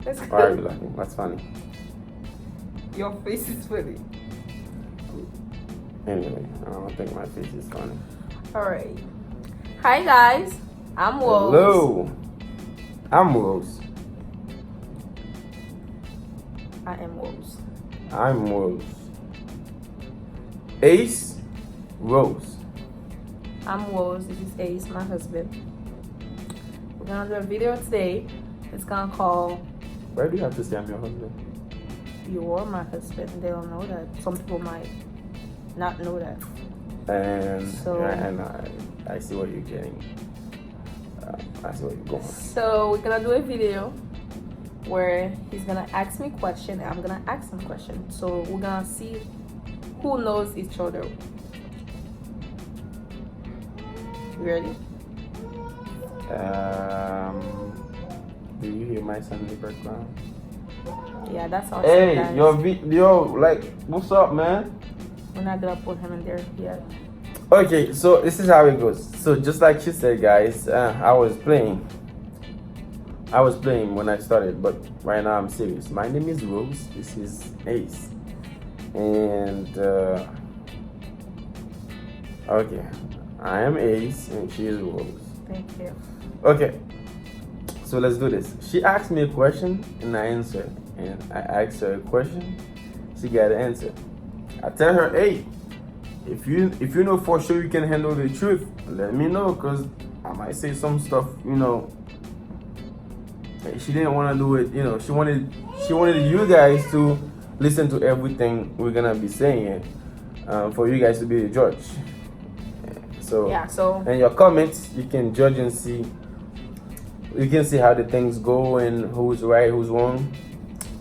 Let's Why are you go. laughing? That's funny. Your face is funny. Anyway, I don't think my face is funny. Alright. Hi guys. I'm Rose. Hello. I'm Rose. I am Rose. I'm Rose. Ace, Rose. I'm Rose. This is Ace, my husband. We're gonna do a video today. It's gonna call Why do you have to say I'm your husband? You Are My Husband. They don't know that. Some people might not know that. And So- I see what you're getting. I see what you're going. So we're gonna do a video where he's gonna ask me question and I'm gonna ask him question. So we're gonna see who knows each other. You ready? Do you hear my son in the background? Yeah, that's all. Hey, guys. your video, like, what's up, man? We're not gonna put him in there yet. Okay, so this is how it goes. So just like she said, guys, I was playing when I started, but right now I'm serious. My name is Rose. This is Ace, and okay, I am Ace, and she is Rose. Thank you. Okay, so let's do this. She asked me a question, and I answered. And I asked her a question, she got an answer. I tell her, hey, if you know for sure you can handle the truth, let me know, cause I might say some stuff, you know. She didn't want to do it, you know. She wanted you guys to listen to everything we're gonna be saying, for you guys to be the judge. So Yeah. So in your comments, you can judge and see. You can see how the things go and who's right, who's wrong,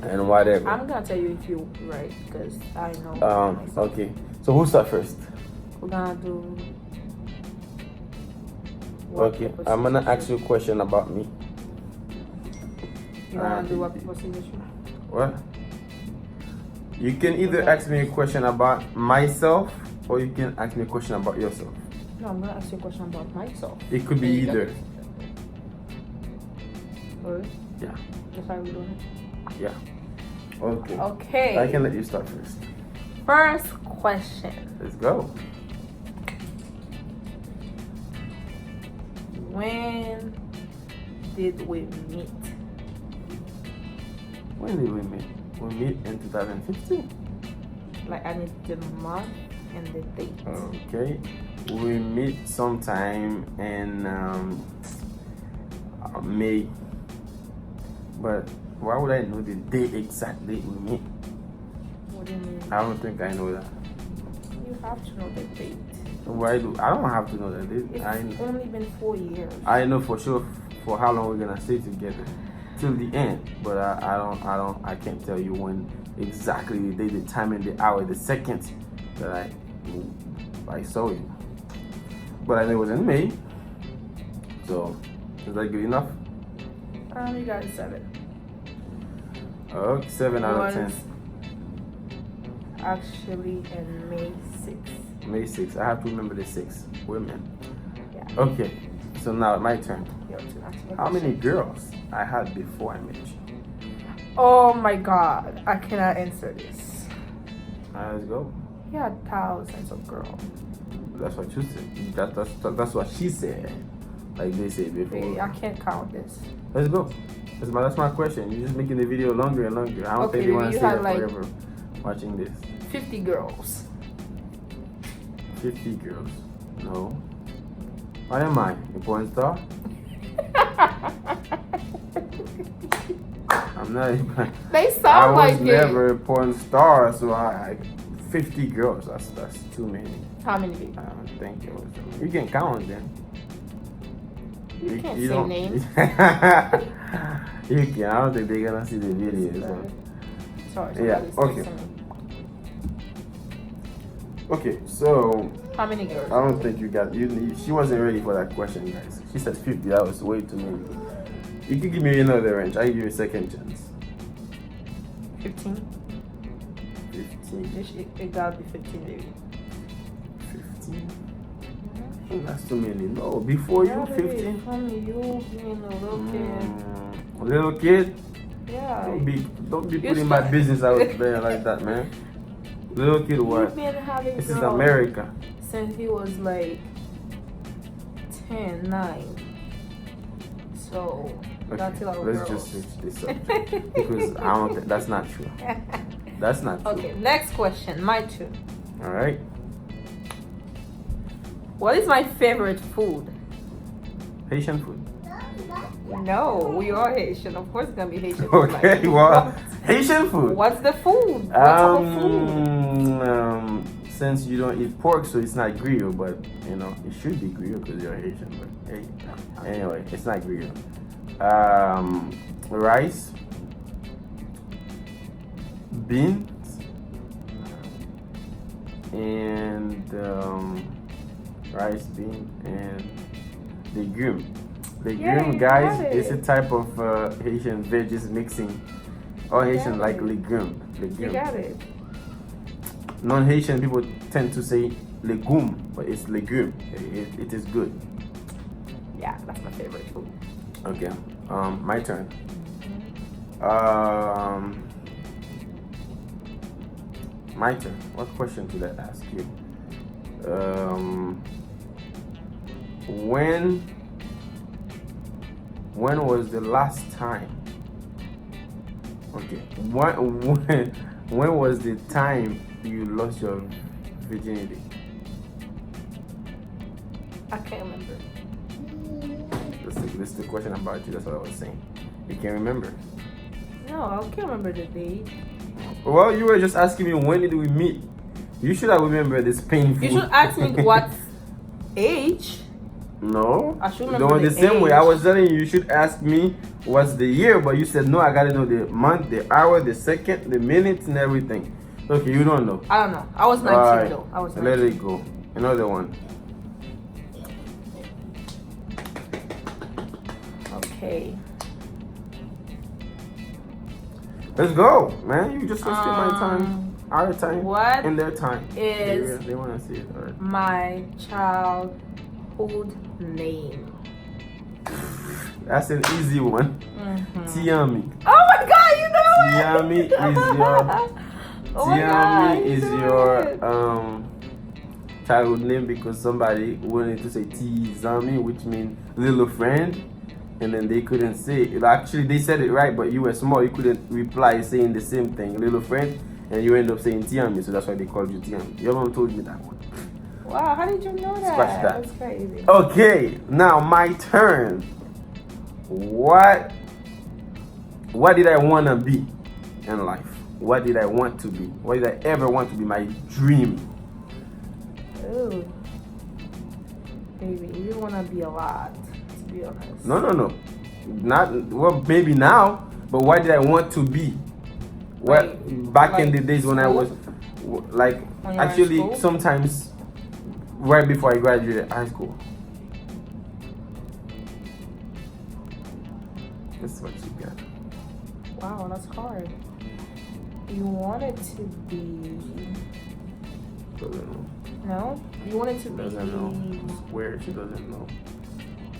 and whatever. I'm gonna tell you if you're right because I know. myself. Okay. So who start first? We're gonna do. Okay. I'm gonna ask you a question about me. You wanna do what people say this year? What? You can either ask me a question about myself, or you can ask me a question about yourself. No, I'm gonna ask you a question about myself. It could be either. Alright. Yeah. That's how we're doing it. Yeah. Okay. Okay. I can let you start first. First question. Let's go. When did we meet? When did we meet? We meet in 2015. Like I need the month and the date. Okay. We meet sometime in May. But why would I know the date exactly we meet? What do you mean? I don't think I know that. You have to know the date. Why do I don't have to know that date? It's only been 4 years. I know for sure for how long we're gonna stay together till the end. But I can't tell you when exactly the day, the time, and the hour, the second that I saw you. But I know it was in May. So is that good enough? You got a 7. Okay, 7 out of 10. Actually in May 6th. May 6th. I have to remember the 6th. Women. Yeah. Okay. So now my turn. Your turn, actually. How many girls I had before I met you? Oh my god, I cannot answer this. Let's go. You had thousands of girls. That's what you said. That's what she said. Like they said before. I can't count this. Let's go. That's my question. You're just making the video longer and longer. I don't Okay, think they want to you stay had there like- forever watching this. 50 girls. 50 girls. No. What am I? A porn star? I'm not even. They I sound was like never a porn star, so I 50 girls. That's too many. it. How many people? I don't think it was. You can count them. You can't say don't- names. You can. I don't think they're gonna see the video. So. Sorry. Yeah, somebody's okay. texting me. Okay, so How many girls? I don't think you got. She wasn't ready for that question, guys. She said 50. That was way too many. You can give me another range. I give you a second chance. 15. 15. It gotta be 15, baby. 15. That's too many. No, before you, 15. From you being a little kid. A little kid. Yeah, Don't be You putting my should- business out there like that, man. Little kid, You've what? been having This is girls America. since he was like 10, 9. So that's till I was Let's girls. just switch this subject because I don't think that's not true. That's not true. Okay, next question. My turn. All right. What is my favorite food? Haitian food. No, we are Haitian. Of course, it's gonna be Haitian food. Okay, Like, well, Haitian food. what's the food? What type of food? Since you don't eat pork, so it's not griot, but you know it should be griot because you're Haitian. But hey, anyway, it's not griot. Rice, beans, and rice, bean, and legume. Legume, you guys, got is a it. type of Haitian veggies mixing. All Haitian like it. legume. You Legume. got it. Non-Haitian people tend to say legume, but it's legume. It is good. Yeah, that's my favorite food. Okay. My turn. My turn. What question should I ask you? When was the last time? Okay. When was the time you lost your virginity? I can't remember. This is the question about you. That's what I was saying. You can't remember. No, I can't remember the date. Well, you were just asking me when did we meet. You should have remembered this painful. You should ask me what age. No. I should No, remember the the same way. I age. was telling you should ask me what's the year, but you said no. I gotta know the month, the hour, the second, the minutes, and everything. Okay, you don't know. I don't know. I was 19 Alright, though. I was let 19. it go. Another one. Okay. Let's go, man. You just wasted my time, our time, What and their time. is They want to see it. All right. my childhood name? That's an easy one. Tiami. Oh my god, you know it! Tiami is your Oh my God, Tiami you is know your it. childhood name because somebody wanted to say Tizami, which means little friend, and then they couldn't say it. Actually, they said it right, but you were small. You couldn't reply saying the same thing, little friend, and you end up saying Tiami, so that's why they called you Tiami. Your mom told me that one. Wow, how did you know that? Scratch that. That's crazy. Okay, now my turn. What did I want to be in life? What did I want to be? What did I ever want to be? My dream. Ooh. Baby, you want to be a lot, to be honest. No. Not well, maybe now, but what did I want to be? What back in the days when I was like When you were in actually school? sometimes right before I graduated high school. That's what you got. Wow, that's hard. You wanted to be... Doesn't know. No? You wanted to She be... doesn't know. I swear she doesn't know.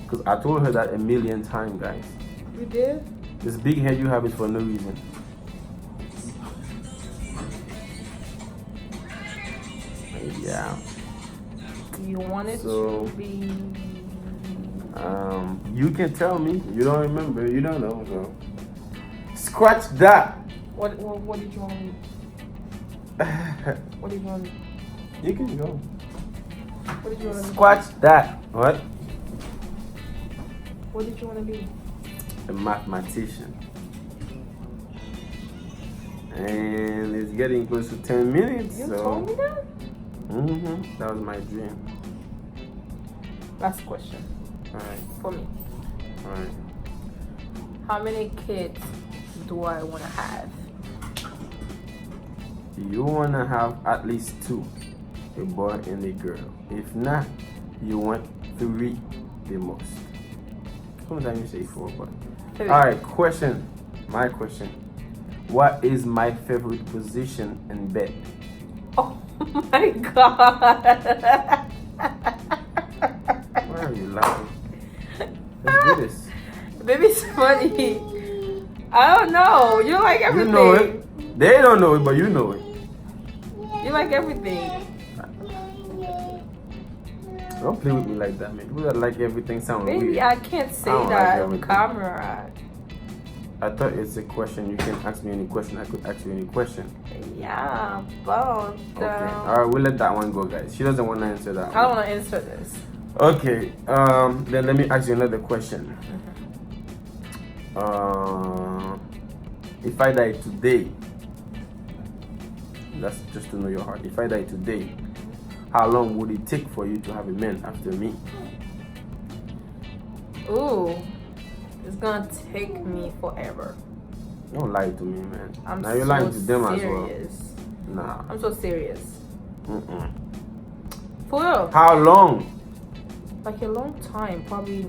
Because I told her that a million times, guys. You did? This big head you have is for no reason. Yeah. You wanted So- to be... You can tell me. You don't remember. You don't know. So. Scratch that. What did you want to be? What did you want to be? You can go. What did you want to be? Scratch that. What? What did you want to be? A mathematician. And it's getting close to 10 minutes. You so. told me that? That was my dream. Last question Alright. for me. Alright. How many kids do I want to have? You want to have at least 2. A boy and a girl. If not, you want 3 the most. Sometimes you say 4, but. 3. Alright, question. My question. What is my favorite position in bed? Oh my god. Why are you laughing? Let's do this. Baby, it's funny. I don't know. You like You everything. know it. They don't know it, but you know it. You like everything. Don't play with me like that, man. People that like everything sound Maybe weird. I can't say I don't like that on everything. camera. I thought it's a question. You can ask me any question. I could ask you any question. Yeah, but Okay. All right, we'll let that one go, guys. She doesn't want to answer that. I don't want to answer this. Okay. Then let me ask you another question. If I die today, that's just to know your heart. If I die today, how long would it take for you to have a man after me? Ooh, it's gonna take me forever. Don't lie to me, man. I'm Now you're so lying to them serious. as well. Nah. I'm so serious. Mm-mm. For real. How long? Like a long time, probably